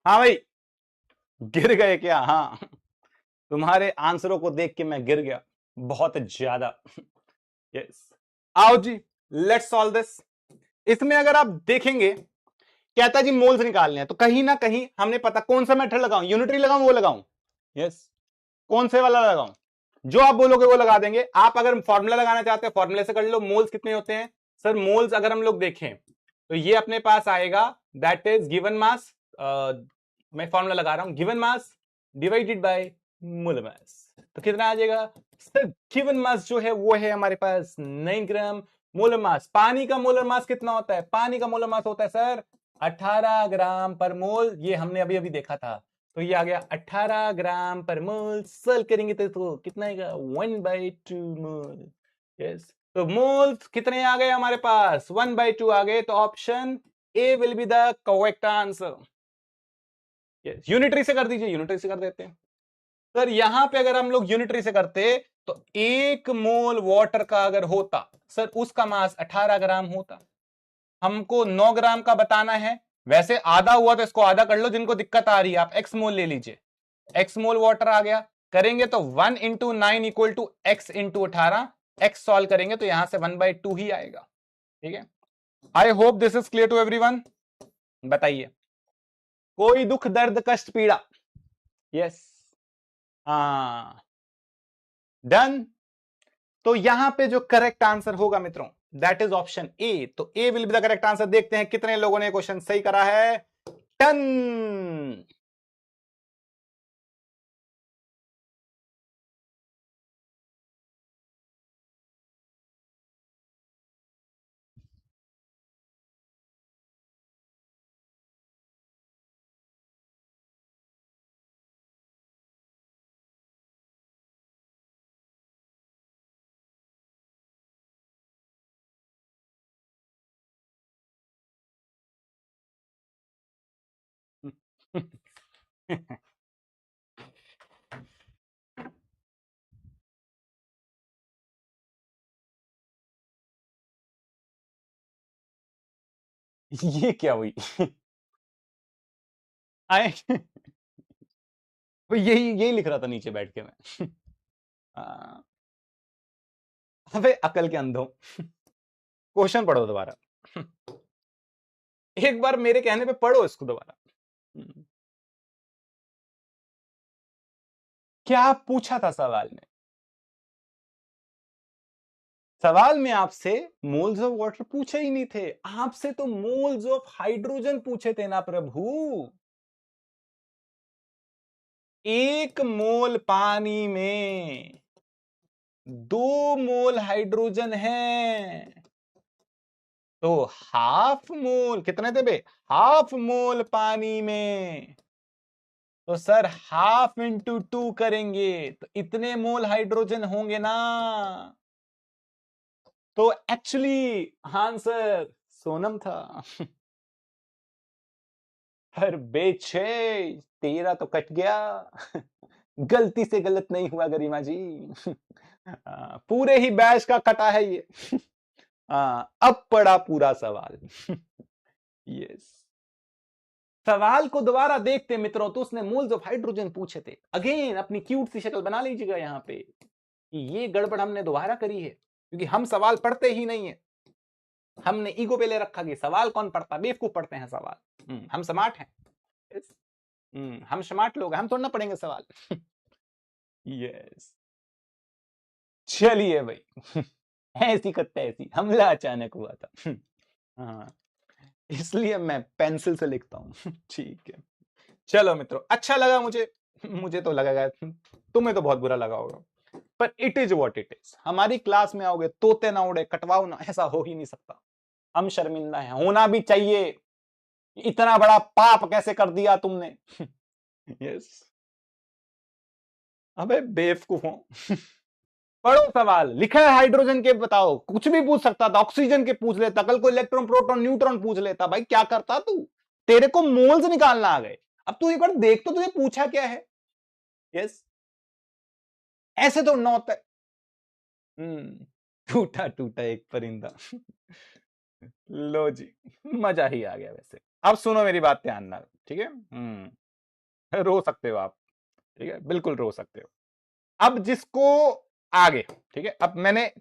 हाँ भाई, गिर गए क्या? हाँ, तुम्हारे आंसरों को देख के मैं गिर गया बहुत ज्यादा। यस, आओ जी, लेट्स सॉल्व दिस। इसमें अगर आप देखेंगे, कहता है जी मोल्स निकालने हैं, तो कहीं ना कहीं हमने पता कौन सा मेथड लगाऊं, यूनिटरी लगाऊं वो लगाऊं? यस, कौन से वाला लगाऊं? जो आप बोलोगे वो लगा देंगे। आप अगर फॉर्मूला लगाना चाहते हैं फॉर्मूले से कर लो। मोल्स कितने होते हैं सर? मोल्स अगर हम लोग देखें तो ये अपने पास आएगा, दैट इज गिवन मास, मैं फॉर्मूला लगा रहा हूं, given mass divided by molar mass. तो कितना आ जाएगा सर? गिवन मास जो है वो है हमारे पास 9 ग्राम। मोलर मास, पानी का मोलर मास कितना होता है? पानी का मोलर मास होता है सर 18 ग्राम पर मोल। ये हमने अभी अभी देखा था। तो ये आ गया 18 ग्राम पर मोल। सॉल्व करेंगे तो कितना आएगा? 1/2 मोल। यस, तो मोल्स कितने आ गए हमारे पास? 1/2 आ गए। तो option A will be the correct answer. Yes, unitary से कर दीजिए, यूनिटरी से कर देते हैं सर। यहां पे अगर हम लोग यूनिटरी से करते तो 1 मोल वाटर का अगर होता सर, उसका मास 18 ग्राम होता। हमको 9 ग्राम का बताना है। वैसे आधा हुआ तो इसको आधा कर लो, जिनको दिक्कत आ रही है आप एक्स मोल ले लीजिए। एक्स मोल वाटर आ गया, करेंगे तो 1 into 9 equal to X into 18। X solve करेंगे तो यहां से 1/2 ही आएगा। ठीक है, I hope this is clear to everyone. बताइए, कोई दुख दर्द कष्ट पीड़ा? यस, हाँ, डन। तो यहां पे जो करेक्ट आंसर होगा मित्रों, दैट इज ऑप्शन ए। तो A will be the correct answer. देखते हैं कितने लोगों ने क्वेश्चन सही करा है। डन। ये क्या हुई? आए, यही यही लिख रहा था नीचे बैठ के मैं। अबे अकल के अंधों, क्वेश्चन पढ़ो दोबारा। एक बार मेरे कहने पे पढ़ो इसको दोबारा। क्या पूछा था सवाल में? सवाल में आपसे मोल्स ऑफ वाटर पूछे ही नहीं थे, आपसे तो मोल्स ऑफ हाइड्रोजन पूछे थे ना प्रभु। 1 मोल पानी में 2 मोल हाइड्रोजन है, तो हाफ मोल कितने थे बे? हाफ मोल पानी में, तो सर हाफ इंटू 2 करेंगे तो इतने मोल हाइड्रोजन होंगे ना। तो एक्चुअली आंसर सोनम था। हर बेचे, तेरा तो कट गया। गलती से गलत नहीं हुआ गरिमा जी। पूरे ही बैच का कटा है ये। अब पड़ा पूरा सवाल। यस, सवाल को दोबारा देखते मित्रों तो उसने मोल्स ऑफ हाइड्रोजन पूछे थे। अगेन अपनी क्यूट सी शक्ल बना लीजिएगा यहां पे कि ये गड़बड़ हमने दोबारा करी है, क्योंकि हम सवाल पढ़ते ही नहीं है। हमने ईगो पे ले रखा कि सवाल कौन पढ़ता, बेवकूफ पढ़ते हैं सवाल। हम स्मार्ट हैं। हम स्मार्ट लोग हैं, हम थोड़ा ना पढ़ेंगे सवाल। यस, चलिए भाई। ऐसी कत्ता ऐसी हमला अचानक हुआ था। हाँ, इसलिए मैं पेंसिल से लिखता हूं। ठीक है, चलो मित्रों, अच्छा लगा मुझे। मुझे तो लगेगा तुम्हें तो बहुत बुरा लगा होगा, पर it is what it is. हमारी क्लास में आओगे तोते ना उड़े कटवाओ ना, ऐसा हो ही नहीं सकता। हम शर्मिंदा हैं, होना भी चाहिए। इतना बड़ा पाप कैसे कर दिया तुमने? यस, अबे बेवकूफों। पढ़ो सवाल, लिखा है हाइड्रोजन के, बताओ। कुछ भी पूछ सकता था, ऑक्सीजन के पूछ लेता, कल को इलेक्ट्रॉन प्रोटॉन न्यूट्रॉन पूछ लेता। भाई क्या करता तू? तेरे को मोल्स निकालना आ गए। अब तू एक बार देख तो तुझे पूछा क्या है। यस, ऐसे तो नौ तक। टूटा टूटा एक परिंदा। लो जी, मजा ही आ गया। वैसे अब सुनो मेरी बात ध्यान ना, ठीक है, रो सकते हो आप, ठीक है, बिल्कुल रो सकते हो। अब जिसको आगे, ठीक है, अब मैंने